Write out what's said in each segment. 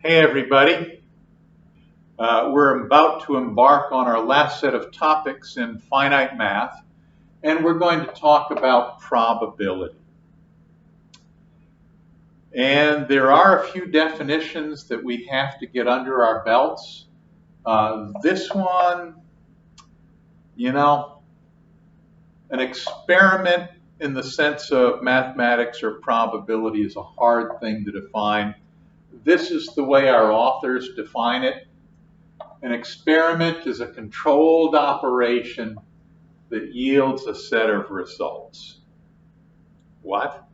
Hey everybody, we're about to embark on our last set of topics in finite math, and we're going to talk about probability. And there are a few definitions that we have to get under our belts. This one, an experiment in the sense of mathematics or probability is a hard thing to define. This is the way our authors define it. An experiment is a controlled operation that yields a set of results. What?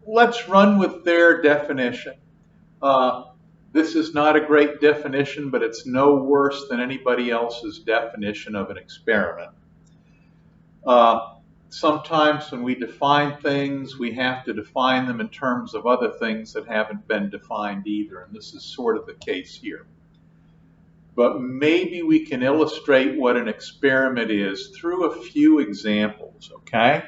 Let's run with their definition. This is not a great definition, but it's no worse than anybody else's definition of an experiment. Sometimes when we define things, we have to define them in terms of other things that haven't been defined either, and this is sort of the case here. But maybe we can illustrate what an experiment is through a few examples, okay?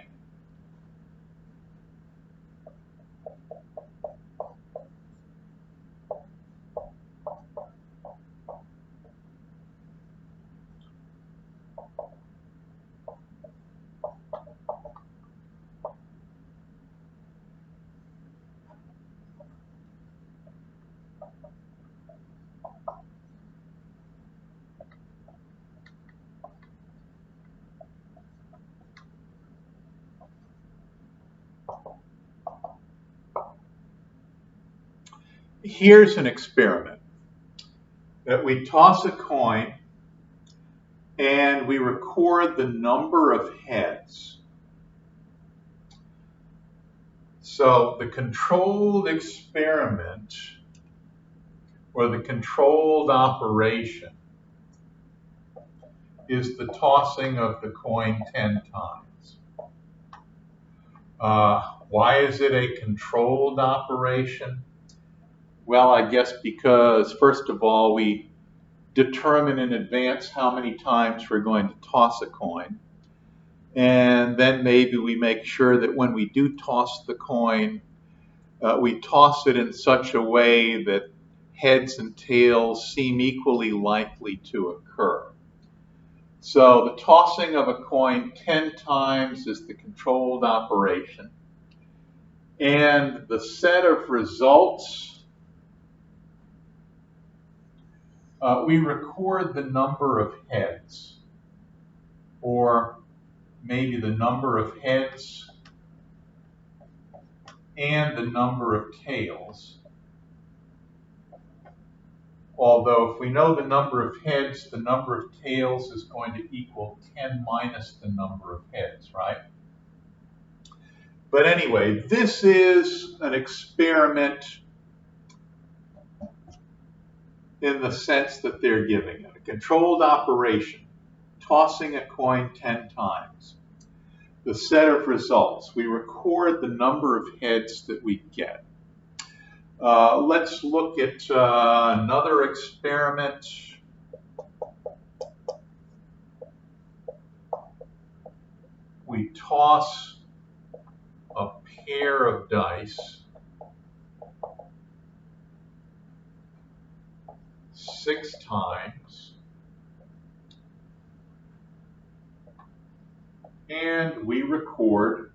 Here's an experiment that we toss a coin and we record the number of heads. So the controlled experiment or the controlled operation is the tossing of the coin 10 times. Why is it a controlled operation? Well, I guess because, first of all, we determine in advance how many times we're going to toss a coin. And then maybe we make sure that when we do toss the coin, we toss it in such a way that heads and tails seem equally likely to occur. So the tossing of a coin 10 times is the controlled operation. And the set of results, we record the number of heads, or maybe the number of heads and the number of tails. Although if we know the number of heads, the number of tails is going to equal 10 minus the number of heads, right? But anyway, this is an experiment in the sense that they're giving it. A controlled operation, tossing a coin 10 times. The set of results, we record the number of heads that we get. Let's look at another experiment. We toss a pair of dice 6 times, and we record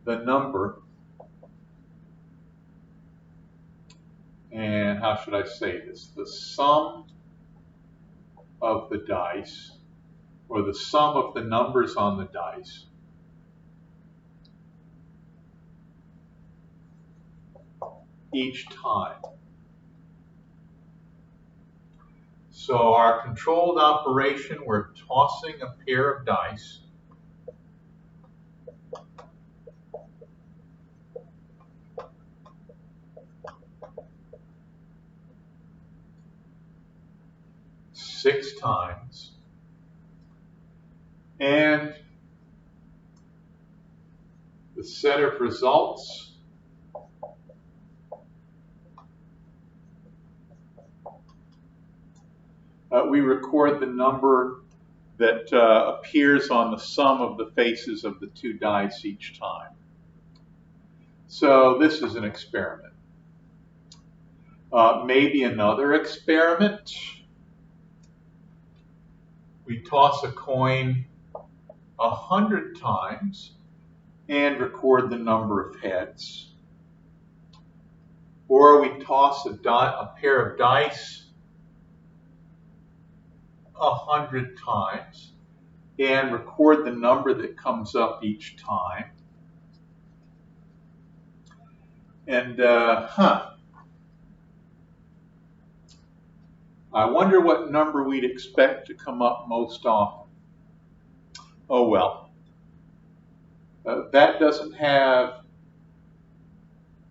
the number, and how should I say this, the sum of the dice, or the sum of the numbers on the dice, each time. So our controlled operation, we're tossing a pair of dice. Six times, and the set of results we record the number that appears on the sum of the faces of the two dice each time. So this is an experiment. Maybe another experiment. We toss a coin 100 times and record the number of heads. Or we toss a pair of dice 100 times and record the number that comes up each time. And, I wonder what number we'd expect to come up most often. Oh well. That doesn't have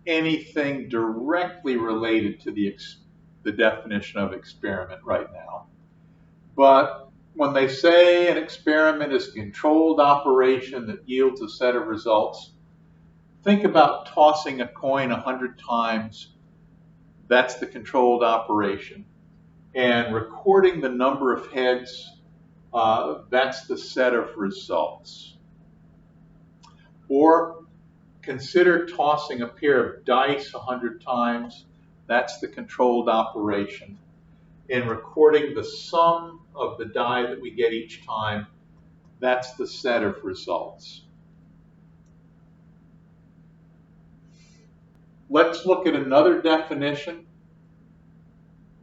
anything directly related to the definition of experiment right now. But when they say an experiment is a controlled operation that yields a set of results, think about tossing a coin 100 times. That's the controlled operation. And recording the number of heads, that's the set of results. Or consider tossing a pair of dice 100 times. That's the controlled operation. And recording the sum of the die that we get each time, that's the set of results. Let's look at another definition.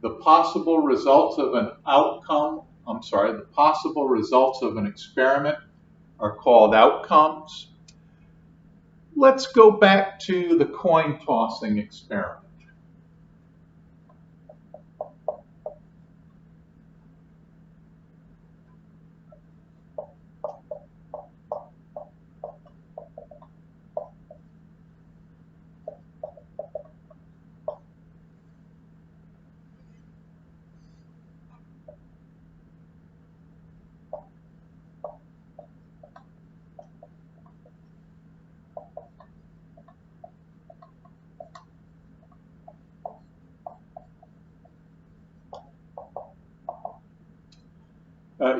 The possible results of an the possible results of an experiment are called outcomes. Let's go back to the coin tossing experiment.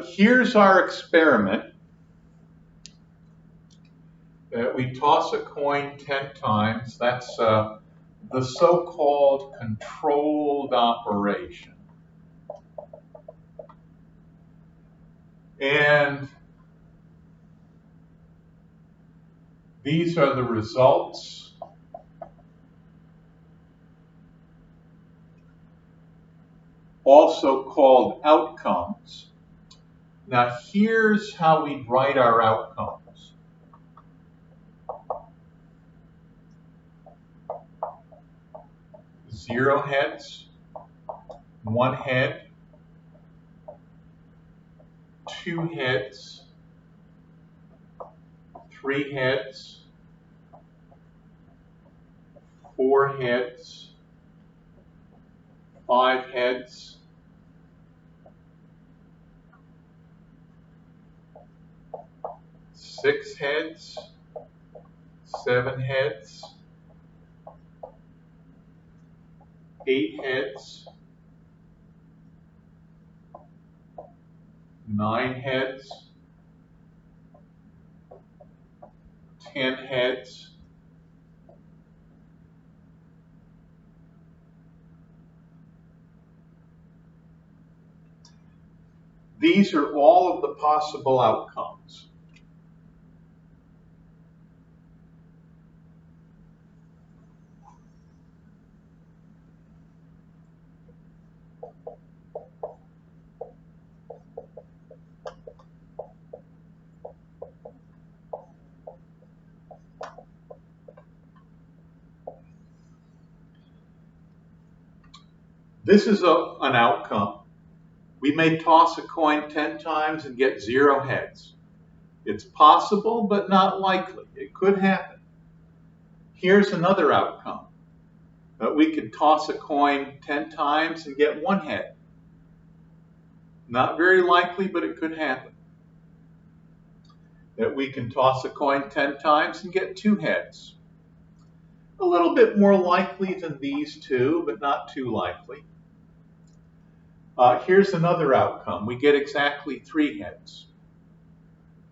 Here's our experiment. We toss a coin 10 times. That's the so-called controlled operation. And these are the results. Also called outcomes. Now here's how we write our outcomes. Zero heads, one head, two heads, three heads, four heads, five heads, six heads, seven heads, eight heads, nine heads, 10 heads, these are all of the possible outcomes. This is an outcome. We may toss a coin 10 times and get 0 heads. It's possible, but not likely. It could happen. Here's another outcome. We could toss a coin 10 times and get 1 head. Not very likely, but it could happen. That we can toss a coin 10 times and get 2 heads. A little bit more likely than these two, but not too likely. Here's another outcome. We get exactly 3 heads.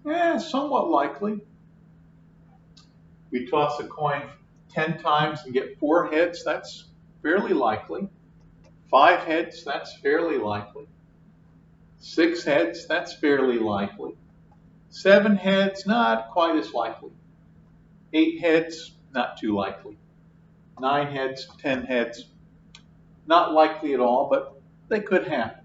Somewhat likely. We toss a coin 10 times and get 4 heads. That's fairly likely. 5 heads, that's fairly likely. 6 heads, that's fairly likely. 7 heads, not quite as likely. 8 heads, not too likely. 9 heads, 10 heads, not likely at all, but they could happen.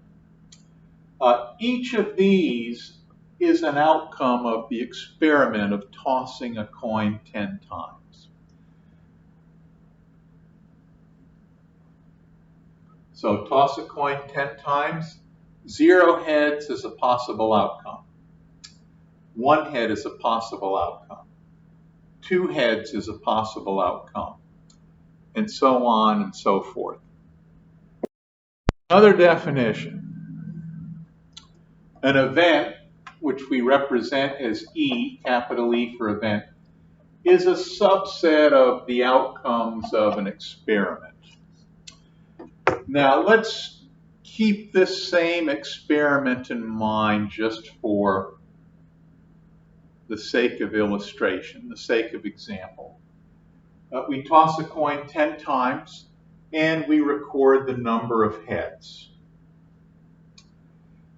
Each of these is an outcome of the experiment of tossing a coin 10 times. So toss a coin 10 times, 0 heads is a possible outcome. 1 head is a possible outcome. 2 heads is a possible outcome. And so on and so forth. Another definition. An event, which we represent as E, capital E for event, is a subset of the outcomes of an experiment. Now let's keep this same experiment in mind just for the sake of illustration, the sake of example. We toss a coin 10 times and we record the number of heads.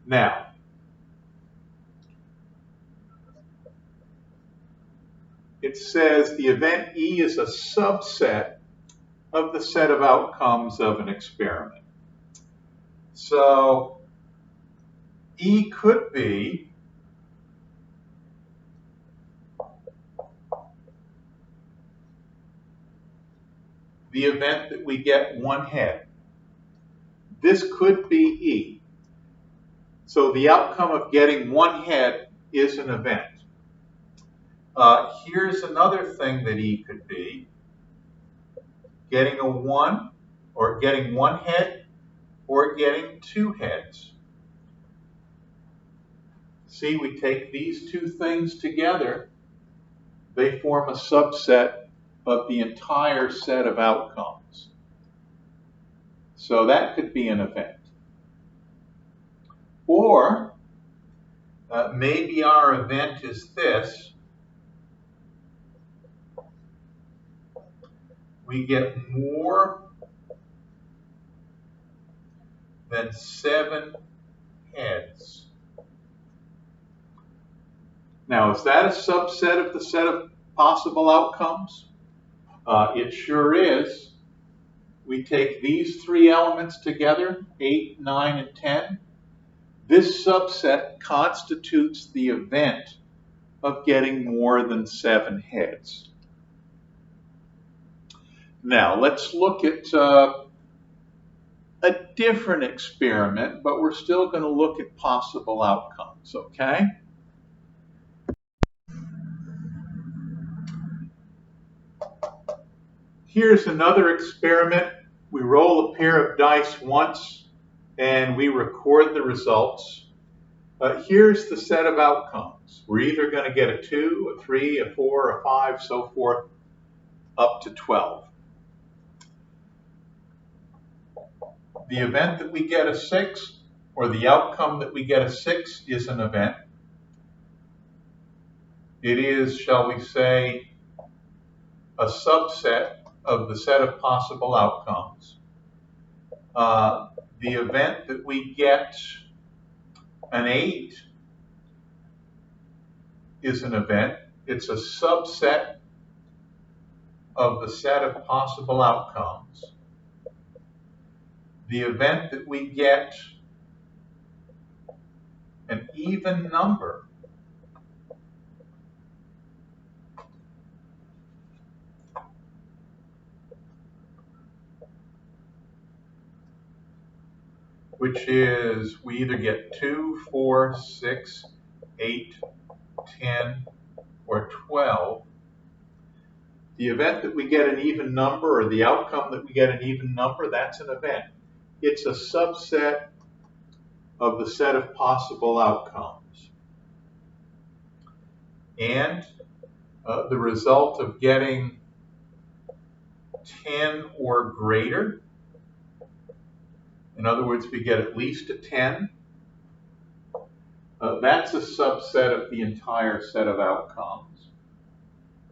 Now, it says the event E is a subset of the set of outcomes of an experiment. So E could be the event that we get 1 head. This could be E. So the outcome of getting 1 head is an event. Here's another thing that E could be. Getting a 1, or getting 1 head, or getting 2 heads. See, we take these 2 things together, they form a subset of the entire set of outcomes. So that could be an event. Or maybe our event is this. We get more than 7 heads. Now, is that a subset of the set of possible outcomes? It sure is. We take these 3 elements together, 8, 9, and 10. This subset constitutes the event of getting more than 7 heads. Now, let's look at a different experiment, but we're still going to look at possible outcomes, okay? Here's another experiment. We roll a pair of dice once, and we record the results. Here's the set of outcomes. We're either going to get a 2, a 3, a 4, a 5, so forth, up to 12. The event that we get a 6, or the outcome that we get a 6, is an event. It is, shall we say, a subset of the set of possible outcomes. The event that we get an 8 is an event. It's a subset of the set of possible outcomes. The event that we get an even number which is we either get 2, 4, 6, 8, 10, or 12. The event that we get an even number, or the outcome that we get an even number, that's an event. It's a subset of the set of possible outcomes. And the result of getting 10 or greater In other words, we get at least a 10. That's a subset of the entire set of outcomes.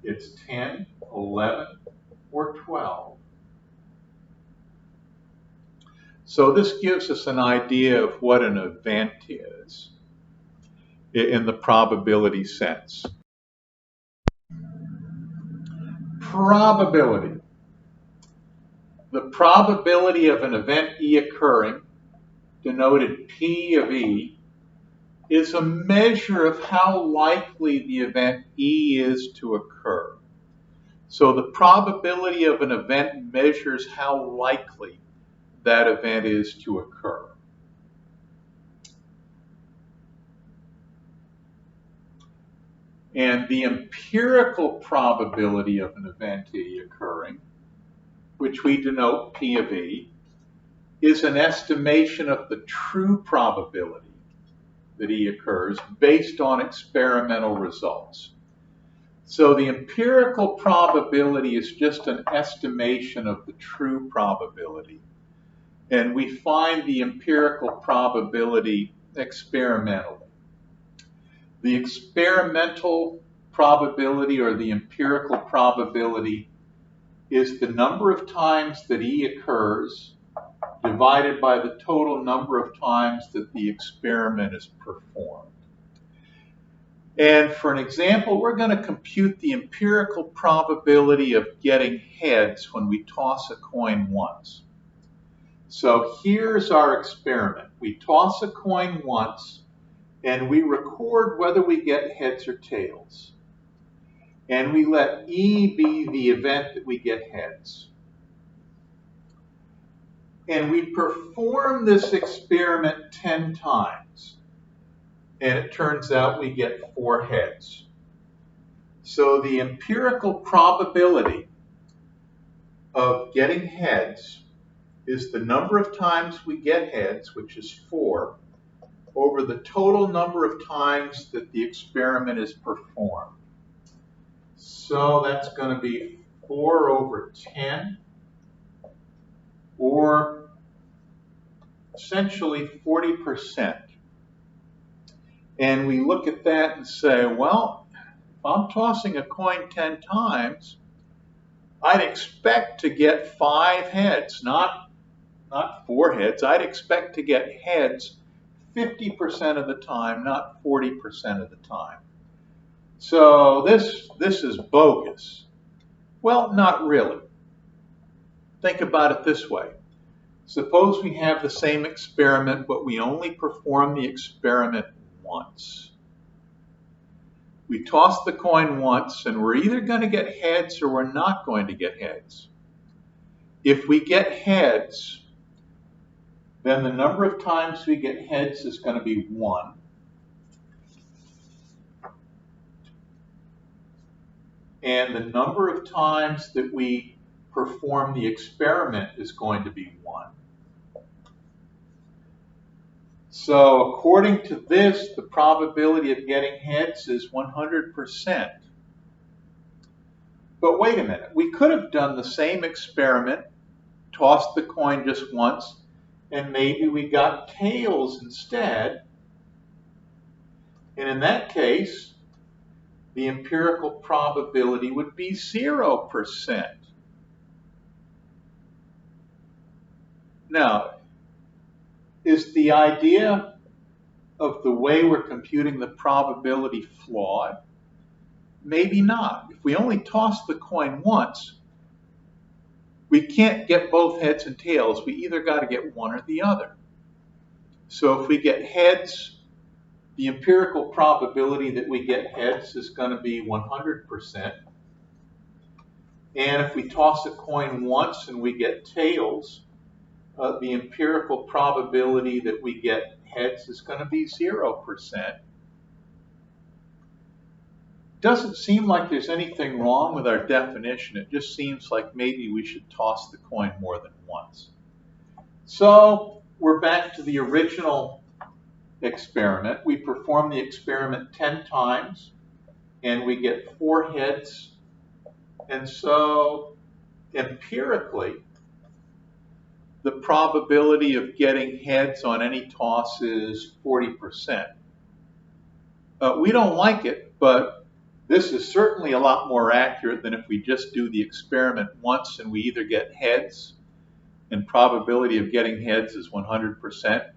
It's 10, 11, or 12. So this gives us an idea of what an event is in the probability sense. Probability. The probability of an event E occurring, denoted P of E, is a measure of how likely the event E is to occur. So the probability of an event measures how likely that event is to occur. And the empirical probability of an event E occurring, which we denote P of E, is an estimation of the true probability that E occurs based on experimental results. So the empirical probability is just an estimation of the true probability. And we find the empirical probability experimentally. The experimental probability or the empirical probability is the number of times that E occurs divided by the total number of times that the experiment is performed. And for an example, we're going to compute the empirical probability of getting heads when we toss a coin once. So here's our experiment. We toss a coin once, and we record whether we get heads or tails. And we let E be the event that we get heads. And we perform this experiment 10 times. And it turns out we get 4 heads. So the empirical probability of getting heads is the number of times we get heads, which is 4, over the total number of times that the experiment is performed. So that's going to be 4 over 10, or essentially 40%. And we look at that and say, well, if I'm tossing a coin 10 times, I'd expect to get 5 heads, not 4 heads. I'd expect to get heads 50% of the time, not 40% of the time. So this is bogus. Well, not really. Think about it this way. Suppose we have the same experiment, but we only perform the experiment once. We toss the coin once, and we're either going to get heads or we're not going to get heads. If we get heads, then the number of times we get heads is going to be 1. And the number of times that we perform the experiment is going to be 1. So according to this, the probability of getting heads is 100%. But wait a minute, we could have done the same experiment, tossed the coin just once, and maybe we got tails instead. And in that case, the empirical probability would be 0%. Now, is the idea of the way we're computing the probability flawed? Maybe not. If we only toss the coin once, we can't get both heads and tails. We either got to get one or the other. So if we get heads, the empirical probability that we get heads is going to be 100%. And if we toss a coin once and we get tails, the empirical probability that we get heads is going to be 0%. Doesn't seem like there's anything wrong with our definition. It just seems like maybe we should toss the coin more than once. So we're back to the original experiment. We perform the experiment 10 times, and we get 4 heads. And so empirically, the probability of getting heads on any toss is 40%. We don't like it, but this is certainly a lot more accurate than if we just do the experiment once and we either get heads and probability of getting heads is 100%,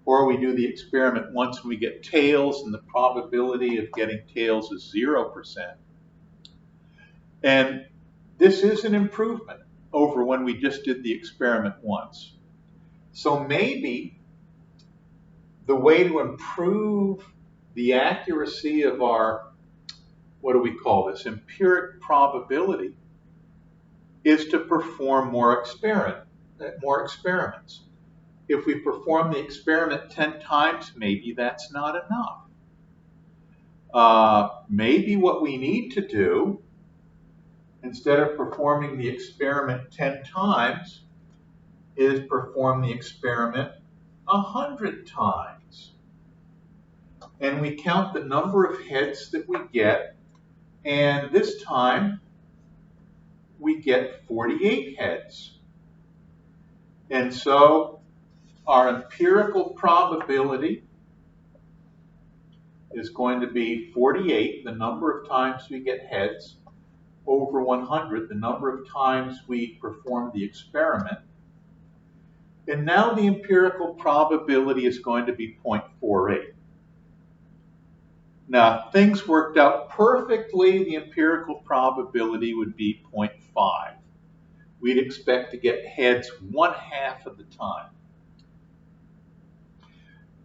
or we do the experiment once and we get tails and the probability of getting tails is 0%. And this is an improvement over when we just did the experiment once. So maybe the way to improve the accuracy of our, what do we call this, empiric probability, is to perform more experiments. If we perform the experiment 10 times, maybe that's not enough. Maybe what we need to do, instead of performing the experiment 10 times, is perform the experiment 100 times. And we count the number of heads that we get, and this time we get 48 heads. And so our empirical probability is going to be 48, the number of times we get heads, over 100, the number of times we perform the experiment. And now the empirical probability is going to be 0.48. Now, if things worked out perfectly, the empirical probability would be 0.5. We'd expect to get heads 1/2 of the time.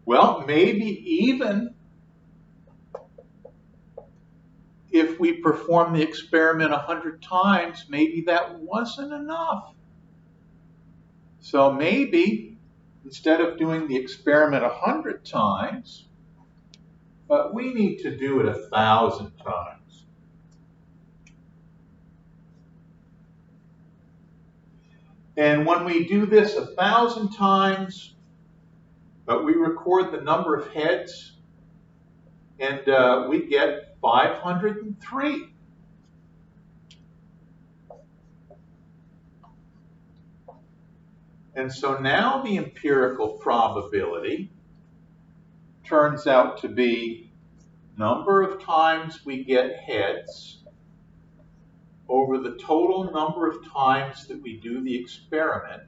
Well, maybe even if we perform the experiment 100 times, maybe that wasn't enough. So maybe instead of doing the experiment 100 times, we need to do it 1,000 times. And when we do this 1,000 times, we record the number of heads, and we get 503. And so now the empirical probability turns out to be number of times we get heads over the total number of times that we do the experiment,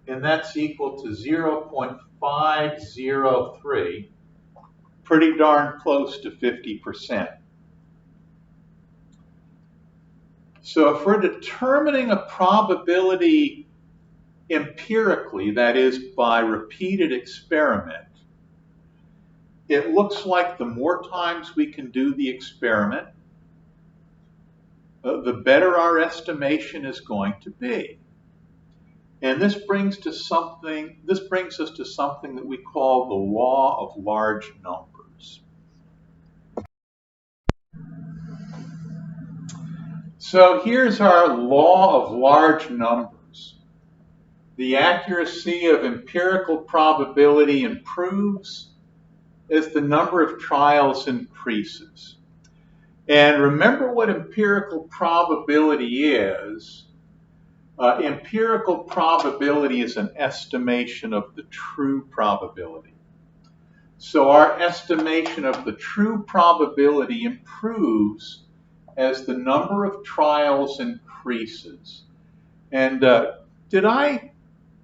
and that's equal to 0.503, pretty darn close to 50%. So if we're determining a probability empirically, that is by repeated experiment, it looks like the more times we can do the experiment, the better our estimation is going to be. And this brings us to something that we call the law of large numbers. So here's our law of large numbers. The accuracy of empirical probability improves as the number of trials increases. And remember what empirical probability is. Empirical probability is an estimation of the true probability. So our estimation of the true probability improves as the number of trials increases. And did I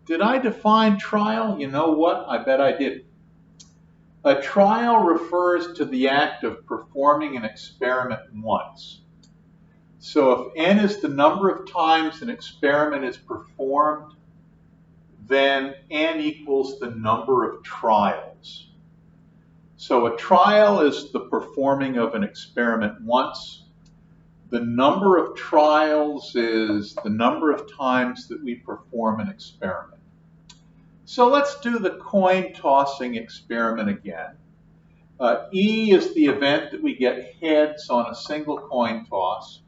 define trial? You know what? I bet I didn't. A trial refers to the act of performing an experiment once. So if n is the number of times an experiment is performed, then n equals the number of trials. So a trial is the performing of an experiment once. The number of trials is the number of times that we perform an experiment. So let's do the coin tossing experiment again. E is the event that we get heads on a single coin toss.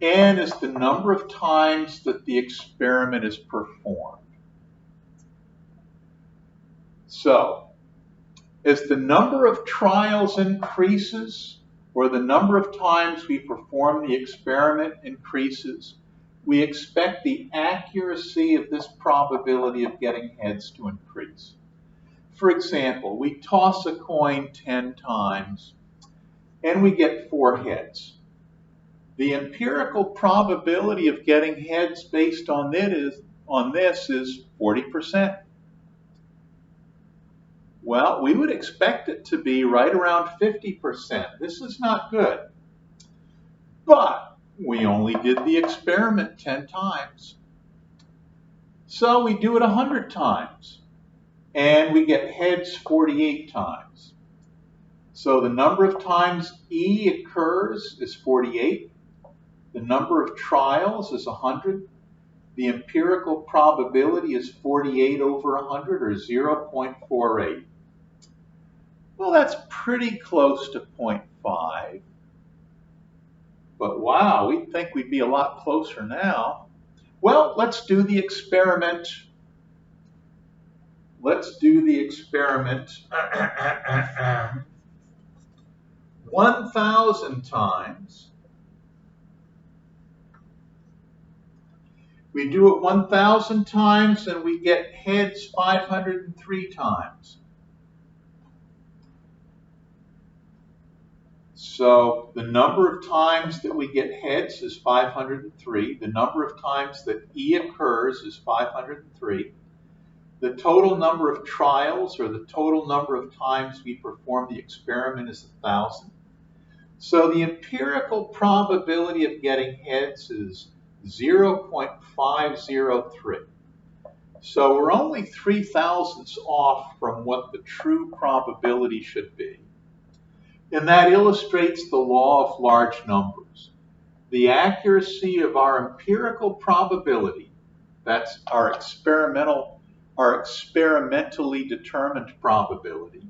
N is the number of times that the experiment is performed. So, as the number of trials increases, or the number of times we perform the experiment increases, we expect the accuracy of this probability of getting heads to increase. For example, we toss a coin 10 times and we get 4 heads. The empirical probability of getting heads based on this is 40%. Well, we would expect it to be right around 50%. This is not good. But we only did the experiment 10 times. So we do it 100 times. And we get heads 48 times. So the number of times E occurs is 48. The number of trials is 100. The empirical probability is 48 over 100, or 0.48. Well, that's pretty close to 0.5. But wow, we'd think we'd be a lot closer now. Well, let's do the experiment. Let's do the experiment 1,000 times. We do it 1,000 times and we get heads 503 times. So the number of times that we get heads is 503. The number of times that E occurs is 503. The total number of trials, or the total number of times we perform the experiment, is 1,000. So the empirical probability of getting heads is 0.503. So we're only 0.003 off from what the true probability should be. And that illustrates the law of large numbers. The accuracy of our empirical probability, that's our experimentally determined probability,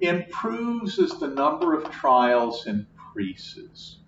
improves as the number of trials increases.